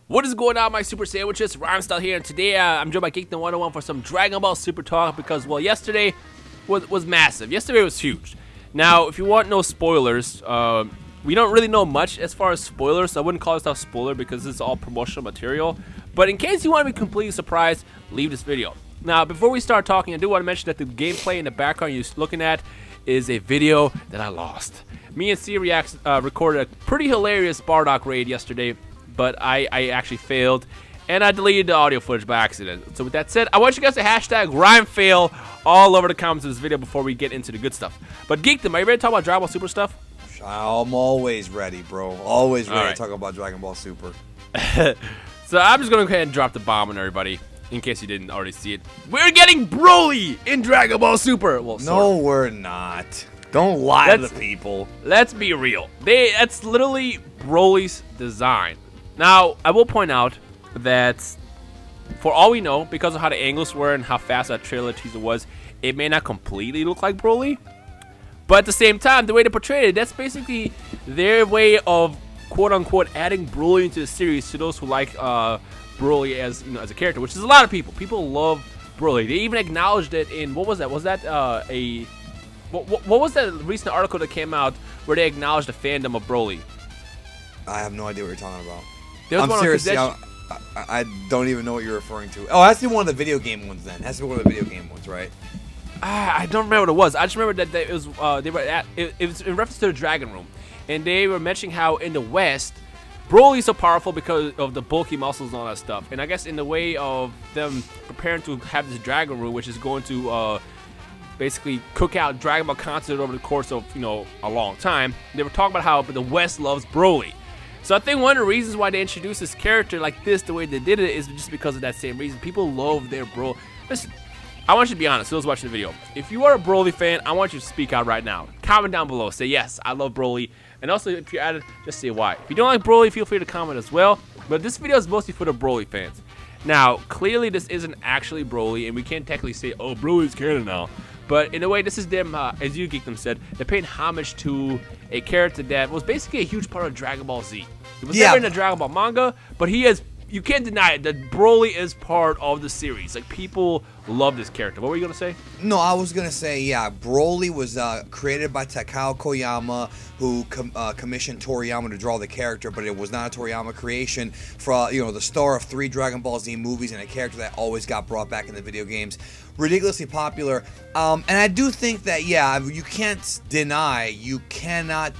What is going on, my Super Sandwiches? Rhymestyle here, and today I'm joined by Geek101 for some Dragon Ball Super talk because, well, yesterday was massive. Yesterday was huge. Now, if you want no spoilers, we don't really know much as far as spoilers, so I wouldn't call this stuff spoiler because this is all promotional material. But in case you want to be completely surprised, leave this video. Now, before we start talking, I do want to mention that the gameplay in the background you're looking at is a video that I lost. Me and C recorded a pretty hilarious Bardock raid yesterday, but I actually failed, and I deleted the audio footage by accident. So with that said, I want you guys to hashtag RhymeFail all over the comments of this video before we get into the good stuff. But Geekdom, are you ready to talk about Dragon Ball Super stuff? I'm always ready, bro. Always ready to talk about Dragon Ball Super. So I'm just going to go ahead and drop the bomb on everybody, in case you didn't already see it. We're getting Broly in Dragon Ball Super! Well, no, we're not. Don't lie to the people. Let's be real. That's literally Broly's design. Now, I will point out that, for all we know, because of how the angles were and how fast that trailer teaser was, it may not completely look like Broly. But at the same time, the way they portrayed it, that's basically their way of, quote-unquote, adding Broly into the series to those who like Broly as, as a character, which is a lot of people. People love Broly. They even acknowledged it in, what was that? Was that what was that recent article that came out where they acknowledged the fandom of Broly? I have no idea what you're talking about. I'm serious. I don't even know what you're referring to. Oh, that's the one of the video game ones then. That's the one of the video game ones, right? I don't remember what it was. I just remember that it was it was in reference to the Dragon Room, and they were mentioning how in the West, Broly's so powerful because of the bulky muscles and all that stuff. And I guess in the way of them preparing to have this Dragon Room, which is going to basically cook out Dragon Ball content over the course of a long time, they were talking about how the West loves Broly. So I think one of the reasons why they introduced this character like this, the way they did it, is just because of that same reason. People love their Broly. Listen, I want you to be honest, those watching the video. If you are a Broly fan, I want you to speak out right now. Comment down below. Say, yes, I love Broly. And also, if you're at it, just say why. If you don't like Broly, feel free to comment as well. But this video is mostly for the Broly fans. Now, clearly this isn't actually Broly, and we can't technically say, oh, Broly's canon now. But in a way, this is them, as you Geekdom said, they're paying homage to a character that was basically a huge part of Dragon Ball Z. It was never in the Dragon Ball manga, but you can't deny it, that Broly is part of the series. Like, people love this character. What were you going to say? No, I was going to say, yeah, Broly was created by Takao Koyama, who commissioned Toriyama to draw the character, but it was not a Toriyama creation. For the star of 3 Dragon Ball Z movies and a character that always got brought back in the video games. Ridiculously popular. And I do think that, yeah, you cannot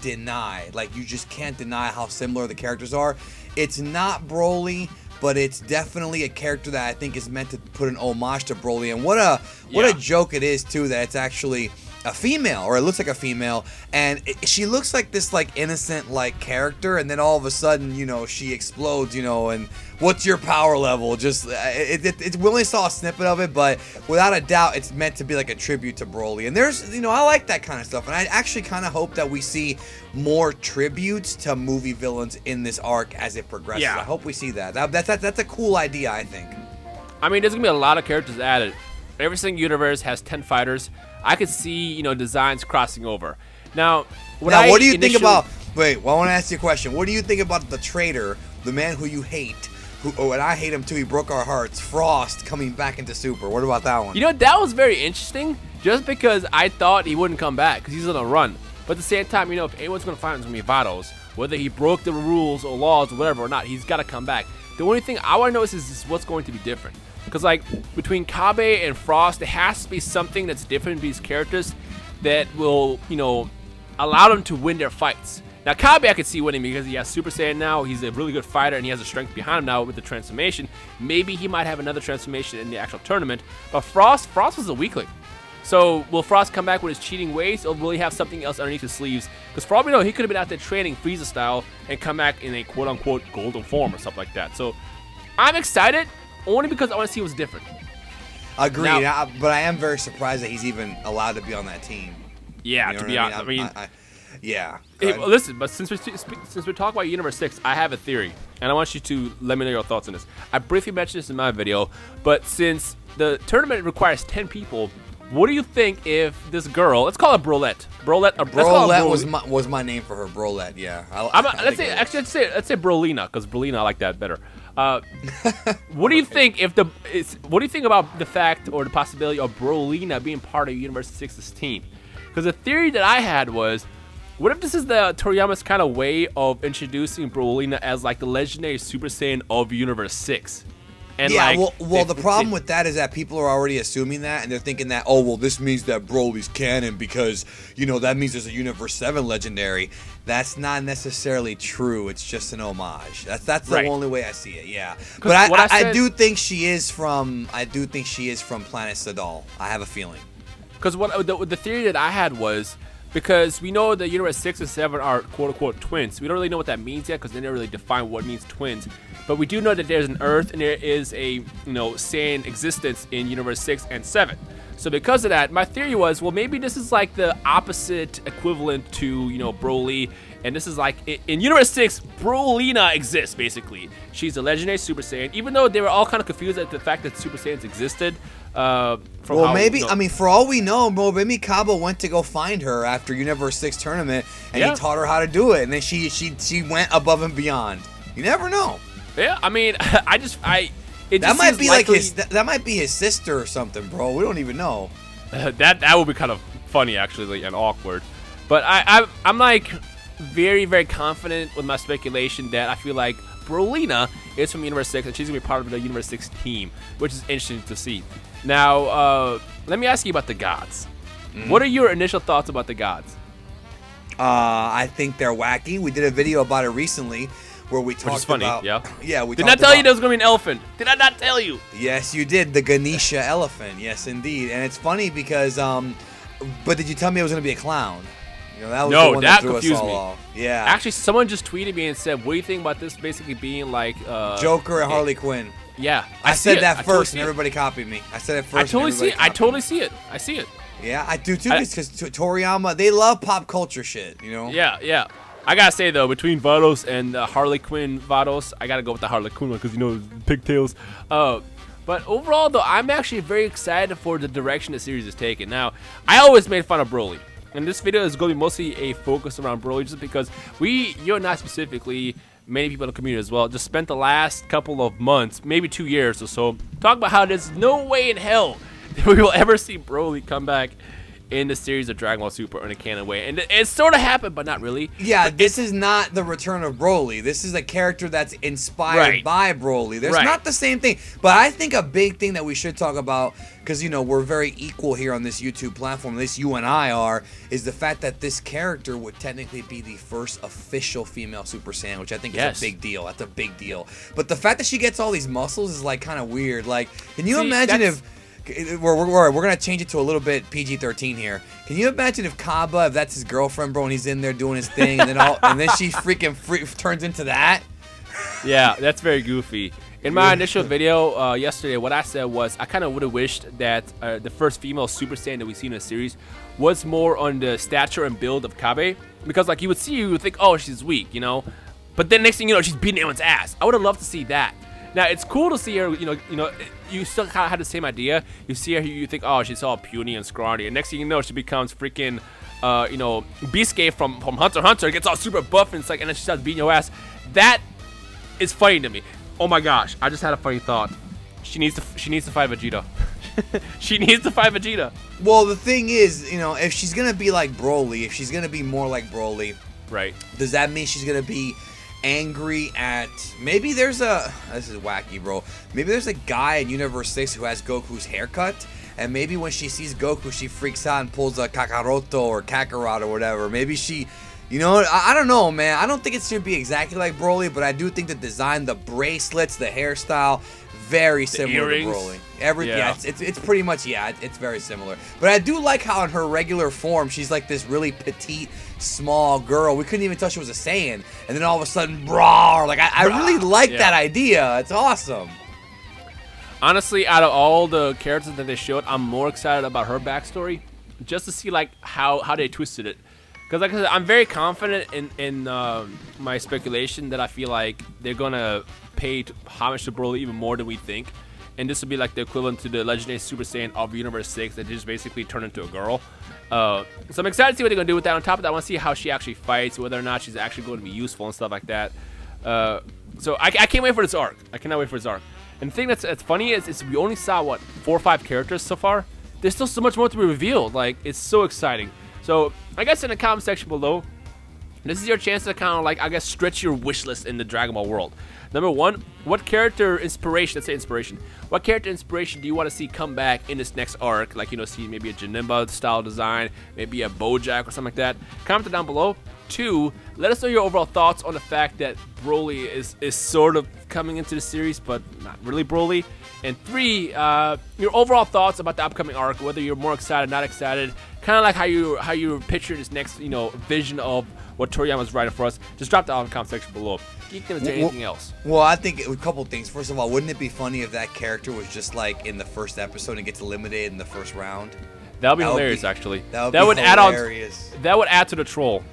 deny, like, you just can't deny how similar the characters are. It's not Broly, but it's definitely a character that I think is meant to put an homage to Broly. And what a joke it is, too, that it's actually a female, or it looks like a female, and she looks like this innocent character, and then all of a sudden she explodes, and what's your power level? Just we only saw a snippet of it, but without a doubt it's meant to be like a tribute to Broly. And there's I like that kind of stuff, and I actually kind of hope that we see more tributes to movie villains in this arc as it progresses. I hope we see that. That's a cool idea, I think. I mean, there's gonna be a lot of characters added. Every single universe has 10 fighters. I could see, designs crossing over. Now, what do you think about... Wait, I want to ask you a question. What do you think about the traitor, the man who you hate, and I hate him too, he broke our hearts, Frost, coming back into Super? What about that one? That was very interesting, just because I thought he wouldn't come back, because he's on a run. But at the same time, if anyone's going to find him, it's going to be Vados. Whether he broke the rules or laws or whatever or not, he's got to come back. The only thing I want to know is what's going to be different. Because, between Kabe and Frost, there has to be something that's different in these characters that will, allow them to win their fights. Now, Kabe I could see winning because he has Super Saiyan now. He's a really good fighter, and he has the strength behind him now with the transformation. Maybe he might have another transformation in the actual tournament. But Frost was a weakling. So, will Frost come back with his cheating ways, or will he have something else underneath his sleeves? Because for all we know, he could have been out there training Frieza style and come back in a quote-unquote golden form or something like that. So, I'm excited. Only because I want to see what's different. Agreed, but I am very surprised that he's even allowed to be on that team. Yeah, to be honest, yeah. Hey, well, listen, but since we're talking about Universe 6, I have a theory, and I want you to let me know your thoughts on this. I briefly mentioned this in my video, but since the tournament requires 10 people, what do you think if this girl, let's call her Brolette. Brolette was my name for her, Brolette, yeah. Let's say Brolina, because Brolina, I like that better. What do you think what do you think about the fact or the possibility of Brolina being part of Universe 6's team? Because the theory that I had was, what if this is the Toriyama's kind of way of introducing Brolina as like the legendary Super Saiyan of Universe 6? And yeah, like, well, the problem with that is that people are already assuming that, and they're thinking that, oh, well, this means that Broly's canon because, you know, that means there's a Universe 7 legendary. That's not necessarily true. It's just an homage. That's the only way I see it. Yeah, but I do think she is from Planet Sadal. I have a feeling. Because what the theory that I had was, because we know the Universe 6 and 7 are quote-unquote twins. We don't really know what that means yet because they never really define what means twins. But we do know that there's an Earth and there is a, you know, Saiyan existence in Universe 6 and 7. So because of that, my theory was, well, maybe this is like the opposite equivalent to, you know, Broly. And this is like, in Universe 6, Brolina exists, basically. She's a legendary Super Saiyan. Even though they were all kind of confused at the fact that Super Saiyans existed. Maybe, I mean, for all we know, bro, maybe Kaba went to go find her after Universe 6 tournament, and he taught her how to do it, and then she went above and beyond. You never know. Yeah, I mean, that might be like that might be his sister or something, bro. We don't even know. That would be kind of funny, actually, and awkward. But I'm like very, very confident with my speculation that I feel like Brolina is from Universe 6 and she's gonna be part of the Universe 6 team, which is interesting to see. Now, let me ask you about the gods. What are your initial thoughts about the gods? I think they're wacky. We did a video about it recently where we talked about. Yeah, we did not tell you there was gonna be an elephant. Did I not tell you? Yes, you did. The Ganesha elephant. Yes, indeed. And it's funny because, but did you tell me it was gonna be a clown? You know, that was the one that confused me. Off. Yeah. Actually, someone just tweeted me and said, "What do you think about this basically being like Joker and Harley Quinn?" Yeah, I said that first, and everybody copied me. I said it first. I totally see it. I totally see it. I see it. Yeah, I do too. Because Toriyama, they love pop culture shit. You know. Yeah, yeah. I gotta say though, between Vados and Harley Quinn Vados, I gotta go with the Harley Quinn one because you know pigtails. But overall though, I'm actually very excited for the direction the series is taking. Now, I always made fun of Broly. And this video is going to be mostly a focus around Broly just because you and I specifically, many people in the community as well, just spent the last couple of months, maybe 2 years or so, talking about how there's no way in hell that we will ever see Broly come back in the series of Dragon Ball Super in a canon way. And it sort of happened, but not really. Yeah, this is not the return of Broly. This is a character that's inspired by Broly. There's not the same thing. But I think a big thing that we should talk about, because, you know, we're very equal here on this YouTube platform, at least you and I are, is the fact that this character would technically be the first official female Super Saiyan, which I think is a big deal. That's a big deal. But the fact that she gets all these muscles is, like, kind of weird. Like, can you imagine if... We're gonna change it to a little bit PG-13 here. Can you imagine if Kaba, if that's his girlfriend, bro, and he's in there doing his thing, and then she freaking turns into that? Yeah, that's very goofy. In my initial video yesterday, what I said was I kind of would have wished that the first female Super Saiyan that we see in the series was more on the stature and build of Kabe, because like you would think, oh, she's weak, you know, but then next thing you know, she's beating everyone's ass. I would have loved to see that. Now it's cool to see her, you know, you still kind of had the same idea. You see her, you think, oh, she's all puny and scrawny, and next thing you know, she becomes freaking, you know, Beastgate from Hunter x Hunter. Gets all super buff, and it's like, and then she starts beating your ass. That is funny to me. Oh my gosh, I just had a funny thought. She needs to fight Vegeta. She needs to fight Vegeta. Well, the thing is, you know, if she's gonna be like Broly, if she's gonna be more like Broly, right? Does that mean she's gonna be angry at, maybe there's a, this is wacky, bro, maybe there's a guy in Universe 6 who has Goku's haircut, and maybe when she sees Goku, she freaks out and pulls a Kakaroto or Kakarot or whatever. Maybe she, you know, I don't know, man. I don't think it's gonna be exactly like Broly, but I do think the design, the bracelets, the hairstyle, very similar to Broly. It's pretty much, it's very similar. But I do like how in her regular form, she's like this really petite, small girl. We couldn't even tell she was a Saiyan. And then all of a sudden, brawr. Like, I really like that idea. It's awesome. Honestly, out of all the characters that they showed, I'm more excited about her backstory. Just to see, like, how they twisted it. Because, like I said, I'm very confident in my speculation that I feel like they're going to pay homage to Broly even more than we think. And this would be like the equivalent to the legendary Super Saiyan of Universe 6 that just basically turned into a girl. So I'm excited to see what they're going to do with that. On top of that, I want to see how she actually fights, whether or not she's actually going to be useful and stuff like that. So I can't wait for this arc. I cannot wait for this arc. And the thing that's funny is we only saw, what, 4 or 5 characters so far? There's still so much more to be revealed. Like, it's so exciting. So, I guess in the comment section below, this is your chance to kind of, like, I guess, stretch your wish list in the Dragon Ball world. Number 1, what character inspiration, let's say inspiration, what character inspiration do you want to see come back in this next arc? Like, you know, see maybe a Janemba style design, maybe a Bojack or something like that. Comment it down below. 2, let us know your overall thoughts on the fact that Broly is sort of coming into the series, but not really Broly. And 3, your overall thoughts about the upcoming arc, whether you're more excited, not excited, kind of like how you picture this next, you know, vision of what Toriyama's writing for us. Just drop that in the comment section below. Geekdom, is there anything else? Well, I think a couple things. First of all, wouldn't it be funny if that character was just like in the first episode and gets eliminated in the first round? That would be hilarious, actually. That would add hilarious. That would add to the troll.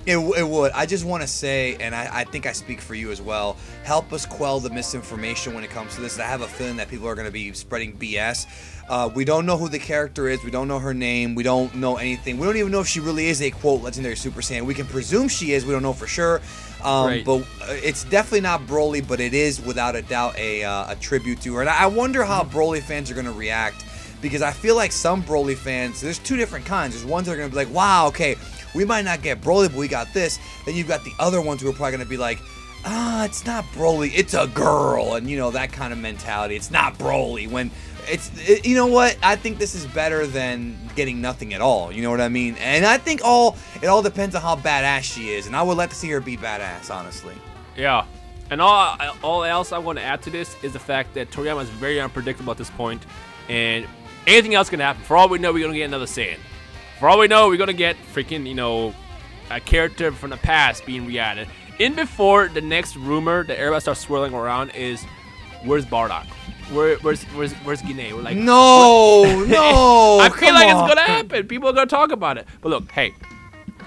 It would. I just want to say, and I think I speak for you as well, help us quell the misinformation when it comes to this. I have a feeling that people are going to be spreading BS. We don't know who the character is. We don't know her name. We don't know anything. We don't even know if she really is a, quote, legendary Super Saiyan. We can presume she is. We don't know for sure. Right. But it's definitely not Broly, but it is without a doubt a tribute to her. And I wonder how Broly fans are going to react. Because I feel like some Broly fans, there's 2 different kinds. There's ones that are going to be like, wow, okay, we might not get Broly, but we got this. Then you've got the other ones who are probably going to be like, it's not Broly, it's a girl. And, you know, that kind of mentality. It's not Broly. When you know what? I think this is better than getting nothing at all. You know what I mean? And I think it all depends on how badass she is. And I would like to see her be badass, honestly. Yeah. And all else I want to add to this is the fact that Toriyama is very unpredictable at this point. And anything else can happen. For all we know, we're going to get another Saiyan. For all we know, we're going to get freaking, you know, a character from the past being re-added. In before the next rumor that everybody starts swirling around is, where's Bardock? Where's Guinea? We're like, no. I feel like it's going to happen. People are going to talk about it. But look, hey.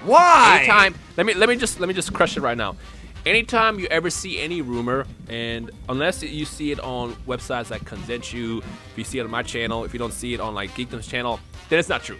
Why? Anytime, let me just crush it right now. Anytime you ever see any rumor, and unless you see it on websites like Konzenshu, if you see it on my channel, if you don't see it on like Geekdom's channel, then it's not true.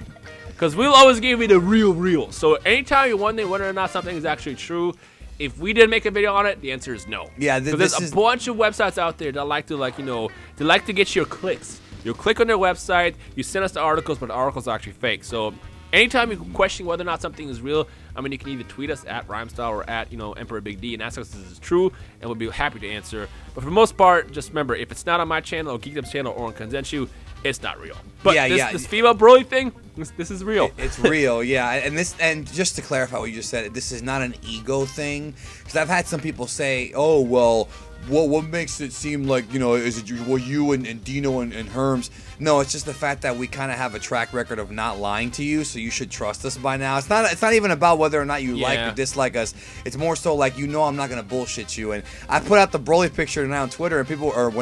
Because we'll always give you the real. So anytime you're wondering whether or not something is actually true, if we didn't make a video on it, the answer is no. Yeah, there's a bunch of websites out there that like to, like, you know, they like to get your clicks. You click on their website, you send us the articles, but the articles are actually fake. So anytime you question whether or not something is real, I mean, you can either tweet us at Rhymestyle or at, you know, Emperor Big D and ask us if this is true, and we'll be happy to answer. But for the most part, just remember, if it's not on my channel or Geekdom's channel or on Konzenshu, it's not real. But this female Broly thing, this is real. It's real, yeah. And just to clarify what you just said, this is not an ego thing. Because I've had some people say, oh, well, what makes it seem like, you know, is it you and Dino and Herms? No, it's just the fact that we kind of have a track record of not lying to you, so you should trust us by now. It's not even about whether or not you like or dislike us. It's more so like, you know, I'm not gonna bullshit you. And I put out the Broly picture tonight on Twitter, and people, or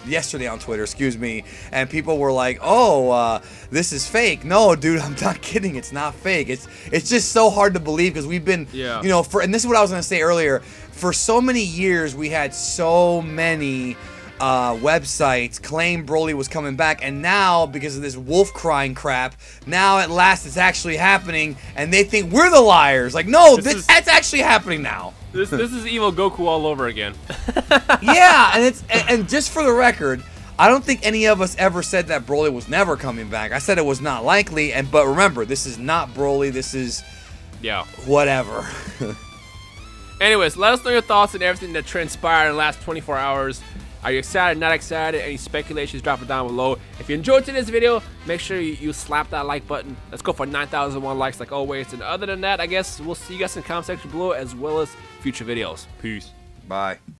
yesterday on Twitter, excuse me, and people were like, oh, this is fake. No, dude, I'm not kidding. It's not fake. It's just so hard to believe because we've been, you know, and this is what I was gonna say earlier. For so many years, we had so many websites claim Broly was coming back, and now, because of this wolf crying crap, now at last it's actually happening, and they think we're the liars. Like, no, that's actually happening now. This is evil Goku all over again. Yeah, and just for the record, I don't think any of us ever said that Broly was never coming back. I said it was not likely, but remember, this is not Broly. This is whatever. Anyways, let us know your thoughts on everything that transpired in the last 24 hours. Are you excited, not excited? Any speculations, drop it down below. If you enjoyed today's video, make sure you slap that like button. Let's go for 9,001 likes like always. And other than that, I guess we'll see you guys in the comment section below as well as future videos. Peace. Bye.